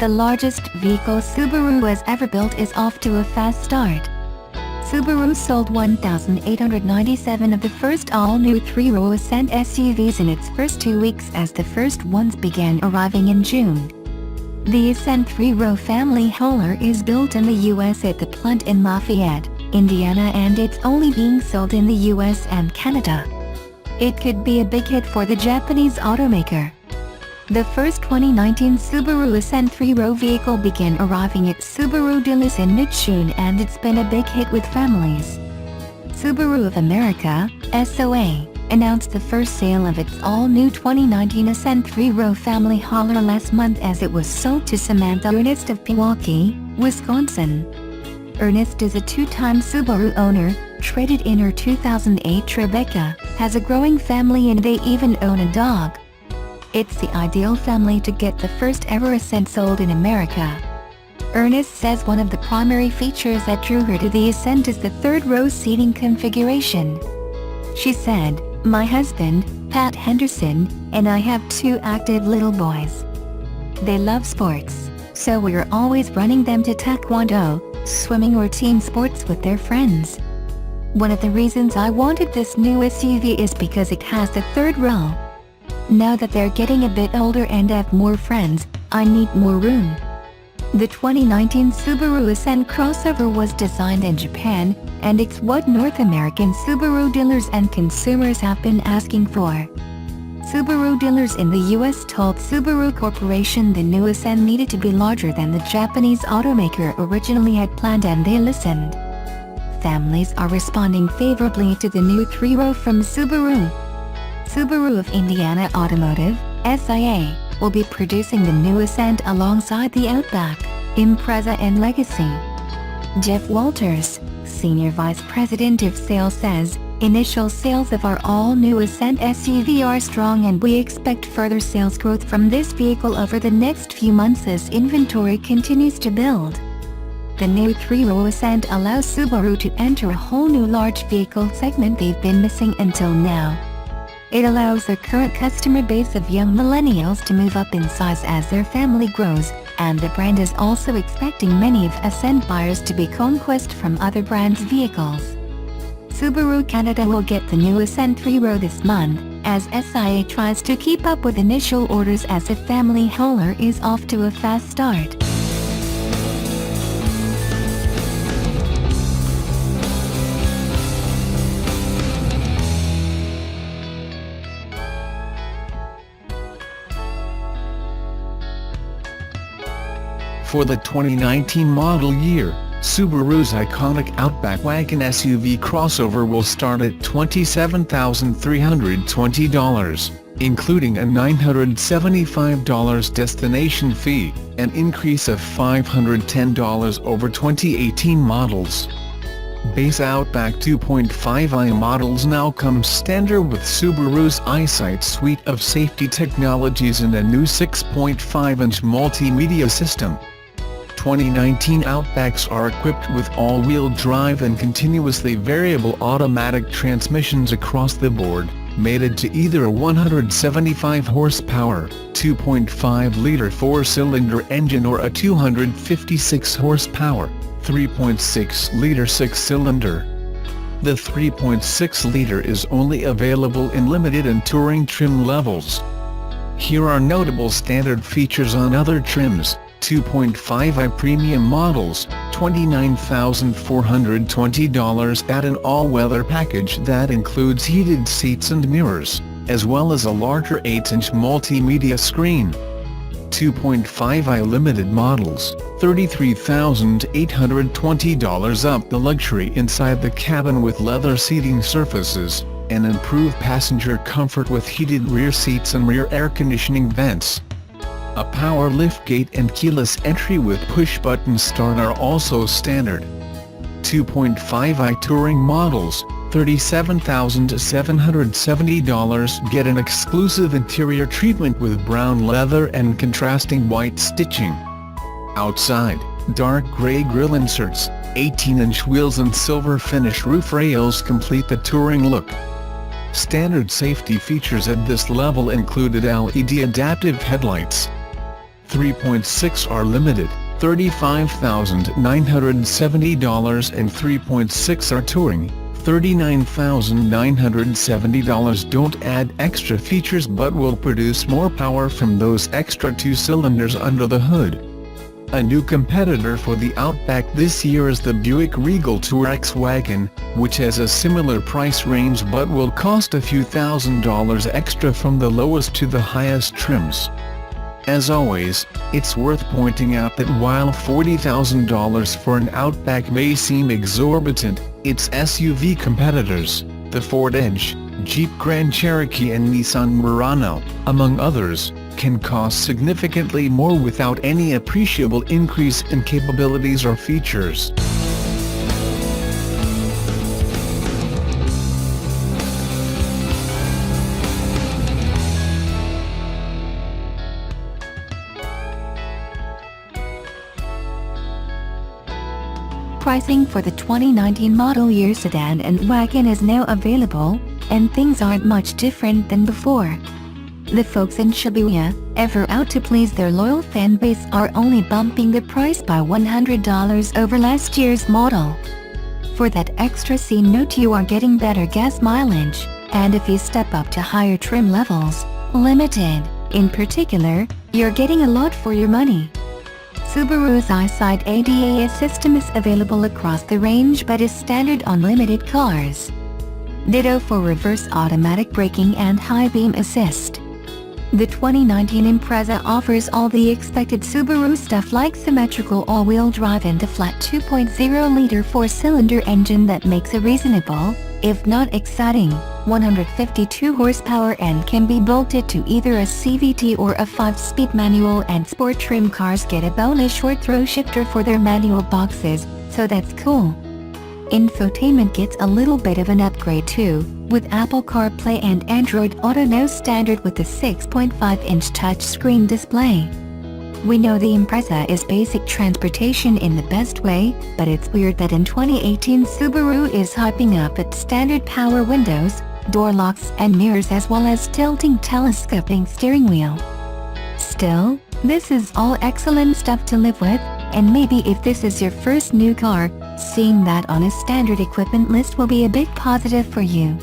The largest vehicle Subaru has ever built is off to a fast start. Subaru sold 1,897 of the first all-new three-row Ascent SUVs in its first 2 weeks as the first ones began arriving in June. The Ascent three-row family hauler is built in the US at the plant in Lafayette, Indiana, and it's only being sold in the US and Canada. It could be a big hit for the Japanese automaker. The first 2019 Subaru Ascent three-row vehicle began arriving at Subaru dealers in mid-June, and it's been a big hit with families. Subaru of America, SOA, announced the first sale of its all-new 2019 Ascent three-row family hauler last month as it was sold to Samantha Ernest of Pewaukee, Wisconsin. Ernest is a two-time Subaru owner, traded in her 2008 Tribeca, has a growing family, and they even own a dog. It's the ideal family to get the first ever Ascent sold in America. Ernest says one of the primary features that drew her to the Ascent is the third-row seating configuration. She said, "My husband, Pat Henderson, and I have 2 active little boys. They love sports, so we're always running them to taekwondo, swimming, or team sports with their friends. One of the reasons I wanted this new SUV is because it has the third row. Now that they're getting a bit older and have more friends, I need more room." The 2019 Subaru Ascent crossover was designed in Japan, and it's what North American Subaru dealers and consumers have been asking for. Subaru dealers in the US told Subaru Corporation the new Ascent needed to be larger than the Japanese automaker originally had planned, and they listened. Families are responding favorably to the new three-row from Subaru. Subaru of Indiana Automotive, SIA, will be producing the new Ascent alongside the Outback, Impreza, and Legacy. Jeff Walters, Senior Vice President of Sales, says, "Initial sales of our all-new Ascent SUV are strong, and we expect further sales growth from this vehicle over the next few months as inventory continues to build." The new three-row Ascent allows Subaru to enter a whole new large vehicle segment they've been missing until now. It allows their current customer base of young millennials to move up in size as their family grows, and the brand is also expecting many of Ascent buyers to be conquest from other brands' vehicles. Subaru Canada will get the new Ascent three-row this month, as SIA tries to keep up with initial orders as the family hauler is off to a fast start. For the 2019 model year, Subaru's iconic Outback wagon SUV crossover will start at $27,320, including a $975 destination fee, an increase of $510 over 2018 models. Base Outback 2.5i models now come standard with Subaru's EyeSight suite of safety technologies and a new 6.5-inch multimedia system. 2019 Outbacks are equipped with all-wheel drive and continuously variable automatic transmissions across the board, mated to either a 175 horsepower, 2.5-liter 4-cylinder engine or a 256 horsepower, 3.6-liter 6-cylinder. The 3.6-liter is only available in limited and touring trim levels. Here are notable standard features on other trims. 2.5i premium models, $29,420 at an all-weather package that includes heated seats and mirrors, as well as a larger 8-inch multimedia screen. 2.5i limited models, $33,820 up the luxury inside the cabin with leather seating surfaces, and improved passenger comfort with heated rear seats and rear air conditioning vents. A power liftgate and keyless entry with push-button start are also standard. 2.5i touring models, $37,770 get an exclusive interior treatment with brown leather and contrasting white stitching. Outside, dark gray grille inserts, 18-inch wheels and silver finish roof rails complete the touring look. Standard safety features at this level included LED adaptive headlights, 3.6 are limited, $35,970, and 3.6 are touring, $39,970. Don't add extra features but will produce more power from those extra 2 cylinders under the hood. A new competitor for the Outback this year is the Buick Regal Touareg wagon, which has a similar price range but will cost a few $1,000s extra from the lowest to the highest trims. As always, it's worth pointing out that while $40,000 for an Outback may seem exorbitant, its SUV competitors, the Ford Edge, Jeep Grand Cherokee and Nissan Murano, among others, can cost significantly more without any appreciable increase in capabilities or features. Pricing for the 2019 model year sedan and wagon is now available, and things aren't much different than before. The folks in Shibuya, ever out to please their loyal fan base, are only bumping the price by $100 over last year's model. For that extra C note you are getting better gas mileage, and if you step up to higher trim levels, limited, in particular, you're getting a lot for your money. Subaru's EyeSight ADAS system is available across the range but is standard on limited cars. Ditto for reverse automatic braking and high beam assist. The 2019 Impreza offers all the expected Subaru stuff like symmetrical all-wheel drive and a flat 2.0-liter 4-cylinder engine that makes a reasonable, if not exciting, 152 horsepower and can be bolted to either a CVT or a 5-speed manual, and sport trim cars get a bonus short throw shifter for their manual boxes, so that's cool. Infotainment gets a little bit of an upgrade too, with Apple CarPlay and Android Auto now standard with a 6.5-inch touchscreen display. We know the Impreza is basic transportation in the best way, but it's weird that in 2018 Subaru is hyping up its standard power windows, door locks and mirrors, as well as tilting telescoping steering wheel. Still, this is all excellent stuff to live with, and maybe if this is your first new car, seeing that on a standard equipment list will be a big positive for you.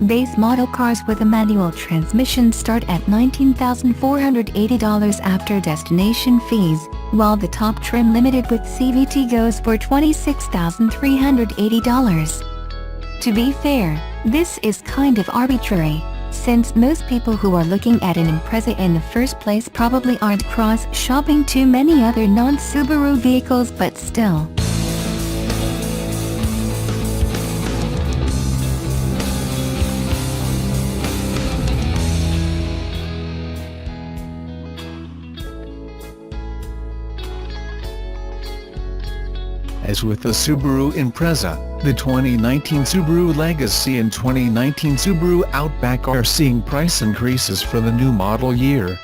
Base model cars with a manual transmission start at $19,480 after destination fees, while the top trim limited with CVT goes for $26,380. To be fair, this is kind of arbitrary, since most people who are looking at an Impreza in the first place probably aren't cross-shopping too many other non-Subaru vehicles, but still. As with the Subaru Impreza, the 2019 Subaru Legacy and 2019 Subaru Outback are seeing price increases for the new model year.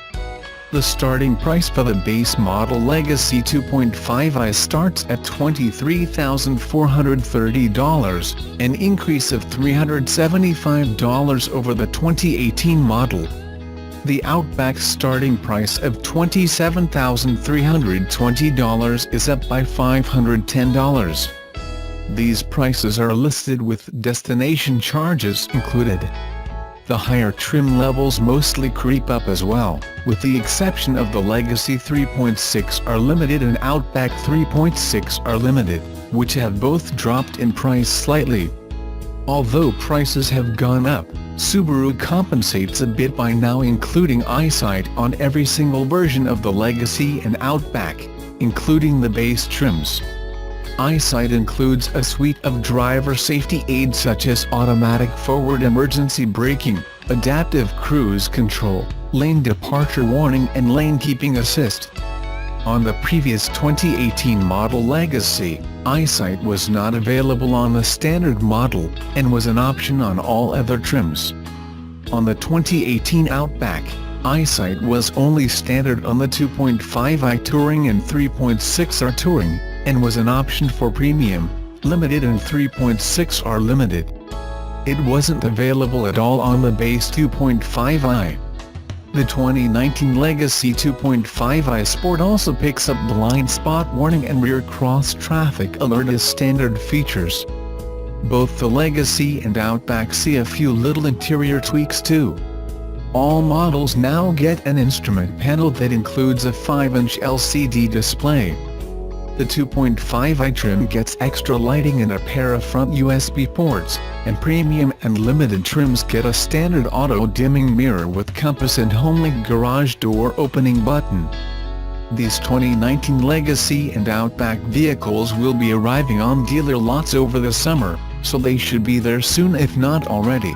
The starting price for the base model Legacy 2.5i starts at $23,430, an increase of $375 over the 2018 model. The Outback's starting price of $27,320 is up by $510. These prices are listed with destination charges included. The higher trim levels mostly creep up as well, with the exception of the Legacy 3.6 are limited and Outback 3.6 are limited, which have both dropped in price slightly. Although prices have gone up, Subaru compensates a bit by now including EyeSight on every single version of the Legacy and Outback, including the base trims. EyeSight includes a suite of driver safety aids such as automatic forward emergency braking, adaptive cruise control, lane departure warning and lane keeping assist. On the previous 2018 model Legacy, EyeSight was not available on the standard model, and was an option on all other trims. On the 2018 Outback, EyeSight was only standard on the 2.5i Touring and 3.6r Touring, and was an option for Premium, Limited and 3.6r Limited. It wasn't available at all on the base 2.5i. The 2019 Legacy 2.5i Sport also picks up blind spot warning and rear cross traffic alert as standard features. Both the Legacy and Outback see a few little interior tweaks too. All models now get an instrument panel that includes a 5-inch LCD display. The 2.5i trim gets extra lighting and a pair of front USB ports, and premium and limited trims get a standard auto-dimming mirror with compass and HomeLink garage door opening button. These 2019 Legacy and Outback vehicles will be arriving on dealer lots over the summer, so they should be there soon if not already.